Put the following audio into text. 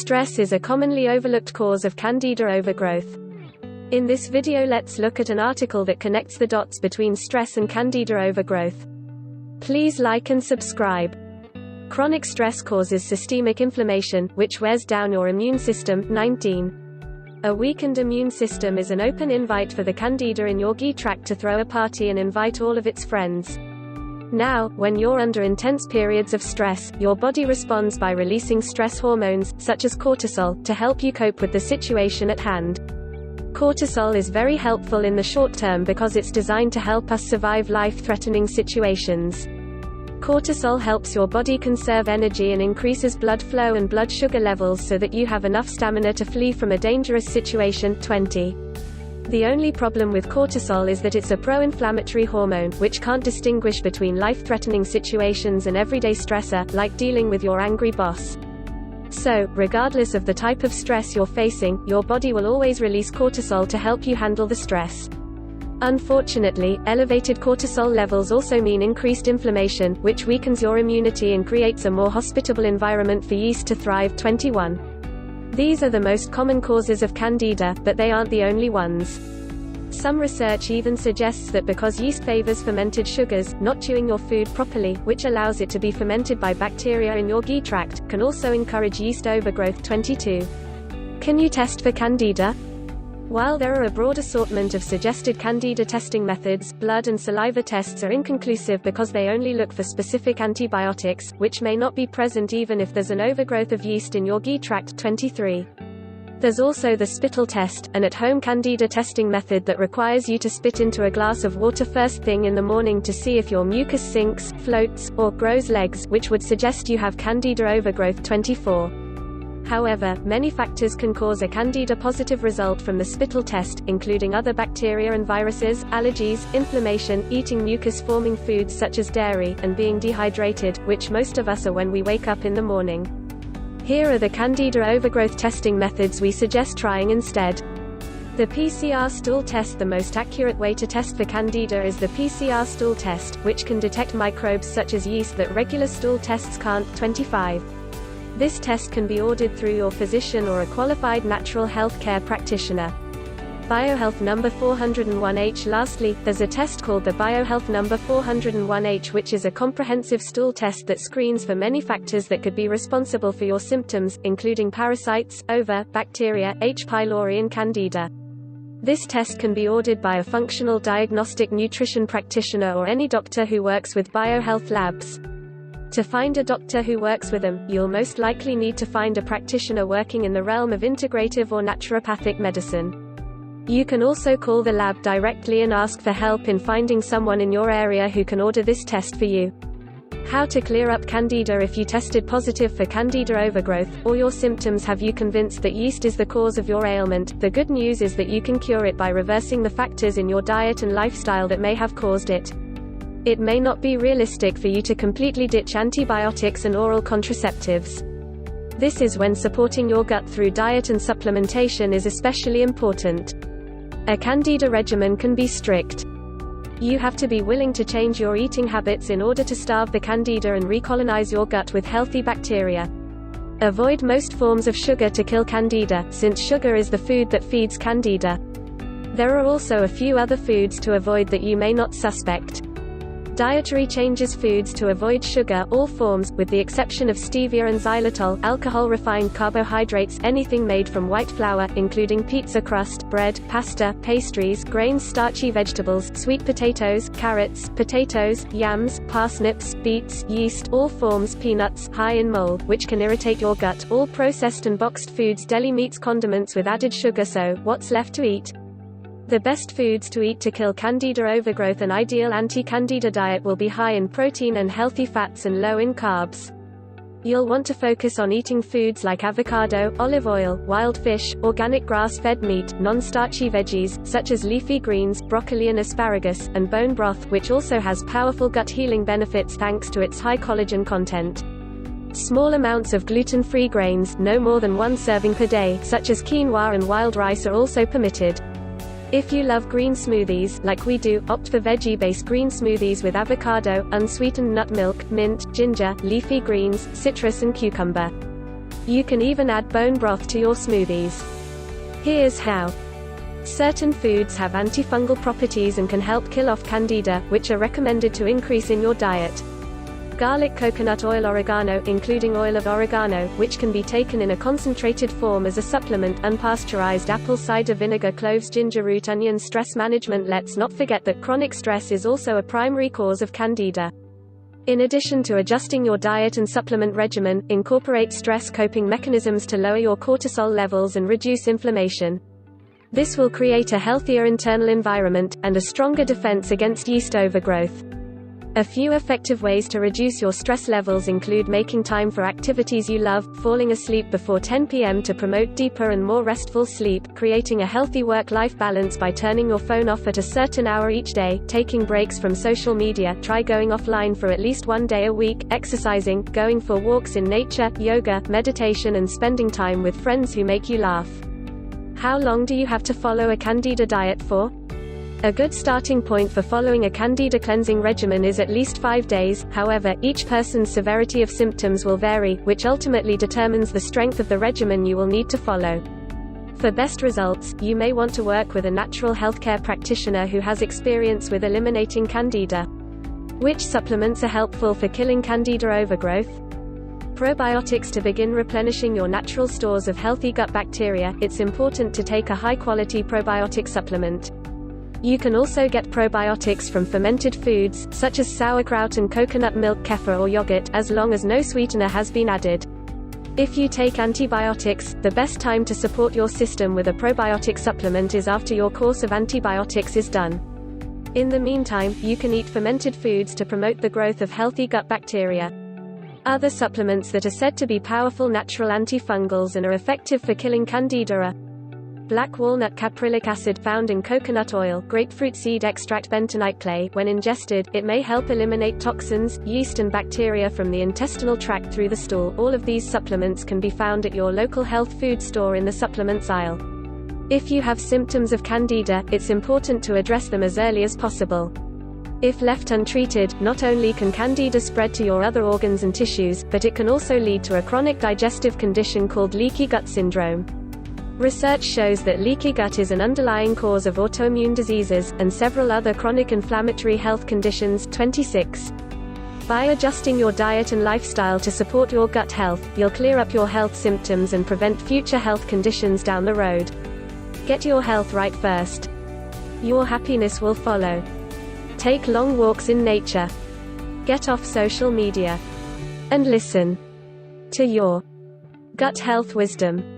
Stress is a commonly overlooked cause of Candida overgrowth. In this video, let's look at an article that connects the dots between stress and Candida overgrowth. Please like and subscribe. Chronic stress causes systemic inflammation, which wears down your immune system. 19. A weakened immune system is an open invite for the Candida in your GI tract to throw a party and invite all of its friends. Now, when you're under intense periods of stress, your body responds by releasing stress hormones, such as cortisol, to help you cope with the situation at hand. Cortisol is very helpful in the short term because it's designed to help us survive life-threatening situations. Cortisol helps your body conserve energy and increases blood flow and blood sugar levels so that you have enough stamina to flee from a dangerous situation. 20. The only problem with cortisol is that it's a pro-inflammatory hormone, which can't distinguish between life-threatening situations and everyday stressor, like dealing with your angry boss. So, regardless of the type of stress you're facing, your body will always release cortisol to help you handle the stress. Unfortunately, elevated cortisol levels also mean increased inflammation, which weakens your immunity and creates a more hospitable environment for yeast to thrive. 21. These are the most common causes of Candida, but they aren't the only ones. Some research even suggests that because yeast favors fermented sugars, not chewing your food properly, which allows it to be fermented by bacteria in your GI tract, can also encourage yeast overgrowth. 22. Can you test for Candida? While there are a broad assortment of suggested Candida testing methods, blood and saliva tests are inconclusive because they only look for specific antibiotics, which may not be present even if there's an overgrowth of yeast in your GI tract. 23. There's also the spittle test, an at-home Candida testing method that requires you to spit into a glass of water first thing in the morning to see if your mucus sinks, floats, or grows legs, which would suggest you have Candida overgrowth. 24. However, many factors can cause a Candida-positive result from the spittle test, including other bacteria and viruses, allergies, inflammation, eating mucus-forming foods such as dairy, and being dehydrated, which most of us are when we wake up in the morning. Here are the Candida overgrowth testing methods we suggest trying instead. The PCR stool test. The most accurate way to test for Candida is the PCR stool test, which can detect microbes such as yeast that regular stool tests can't. 25. This test can be ordered through your physician or a qualified natural health care practitioner. BioHealth number 401H. Lastly, there's a test called the BioHealth number 401H, which is a comprehensive stool test that screens for many factors that could be responsible for your symptoms, including parasites, bacteria, H. pylori and Candida. This test can be ordered by a functional diagnostic nutrition practitioner or any doctor who works with BioHealth labs. To find a doctor who works with them, you'll most likely need to find a practitioner working in the realm of integrative or naturopathic medicine. You can also call the lab directly and ask for help in finding someone in your area who can order this test for you. How to clear up Candida. If you tested positive for Candida overgrowth, or your symptoms have you convinced that yeast is the cause of your ailment, the good news is that you can cure it by reversing the factors in your diet and lifestyle that may have caused it. It may not be realistic for you to completely ditch antibiotics and oral contraceptives. This is when supporting your gut through diet and supplementation is especially important. A Candida regimen can be strict. You have to be willing to change your eating habits in order to starve the Candida and recolonize your gut with healthy bacteria. Avoid most forms of sugar to kill Candida, since sugar is the food that feeds Candida. There are also a few other foods to avoid that you may not suspect. Dietary changes. Foods to avoid: sugar, all forms, with the exception of stevia and xylitol, alcohol, refined carbohydrates, anything made from white flour, including pizza crust, bread, pasta, pastries, grains, starchy vegetables, sweet potatoes, carrots, potatoes, yams, parsnips, beets, yeast, all forms, peanuts, high in mold, which can irritate your gut, all processed and boxed foods, deli meats, condiments with added sugar. So, what's left to eat? The best foods to eat to kill Candida overgrowth. An ideal anti-Candida diet will be high in protein and healthy fats and low in carbs. You'll want to focus on eating foods like avocado, olive oil, wild fish, organic grass-fed meat, non-starchy veggies, such as leafy greens, broccoli and asparagus, and bone broth, which also has powerful gut healing benefits thanks to its high collagen content. Small amounts of gluten-free grains, no more than 1 serving per day, such as quinoa and wild rice, are also permitted. If you love green smoothies, like we do, opt for veggie-based green smoothies with avocado, unsweetened nut milk, mint, ginger, leafy greens, citrus and cucumber. You can even add bone broth to your smoothies. Here's how. Certain foods have antifungal properties and can help kill off Candida, which are recommended to increase in your diet. Garlic, coconut oil, oregano, including oil of oregano, which can be taken in a concentrated form as a supplement, unpasteurized apple cider vinegar, cloves, ginger root, onions. Stress management. Let's not forget that chronic stress is also a primary cause of Candida. In addition to adjusting your diet and supplement regimen, incorporate stress coping mechanisms to lower your cortisol levels and reduce inflammation. This will create a healthier internal environment, and a stronger defense against yeast overgrowth. A few effective ways to reduce your stress levels include making time for activities you love, falling asleep before 10 p.m. to promote deeper and more restful sleep, creating a healthy work-life balance by turning your phone off at a certain hour each day, taking breaks from social media, try going offline for at least one day a week, exercising, going for walks in nature, yoga, meditation, and spending time with friends who make you laugh. How long do you have to follow a Candida diet for? A good starting point for following a Candida cleansing regimen is at least 5 days. However, each person's severity of symptoms will vary, which ultimately determines the strength of the regimen you will need to follow. For best results, you may want to work with a natural healthcare practitioner who has experience with eliminating Candida. Which supplements are helpful for killing Candida overgrowth? Probiotics. To begin replenishing your natural stores of healthy gut bacteria, it's important to take a high-quality probiotic supplement. You can also get probiotics from fermented foods, such as sauerkraut and coconut milk, kefir or yogurt, as long as no sweetener has been added. If you take antibiotics, the best time to support your system with a probiotic supplement is after your course of antibiotics is done. In the meantime, you can eat fermented foods to promote the growth of healthy gut bacteria. Other supplements that are said to be powerful natural antifungals and are effective for killing Candida are black walnut caprylic acid found in coconut oil, grapefruit seed extract, bentonite clay. When ingested, it may help eliminate toxins, yeast and bacteria from the intestinal tract through the stool. All of these supplements can be found at your local health food store in the supplements aisle. If you have symptoms of Candida, it's important to address them as early as possible. If left untreated, not only can Candida spread to your other organs and tissues, but it can also lead to a chronic digestive condition called leaky gut syndrome. Research shows that leaky gut is an underlying cause of autoimmune diseases, and several other chronic inflammatory health conditions. 26. By adjusting your diet and lifestyle to support your gut health, you'll clear up your health symptoms and prevent future health conditions down the road. Get your health right first. Your happiness will follow. Take long walks in nature. Get off social media. And listen to your gut health wisdom.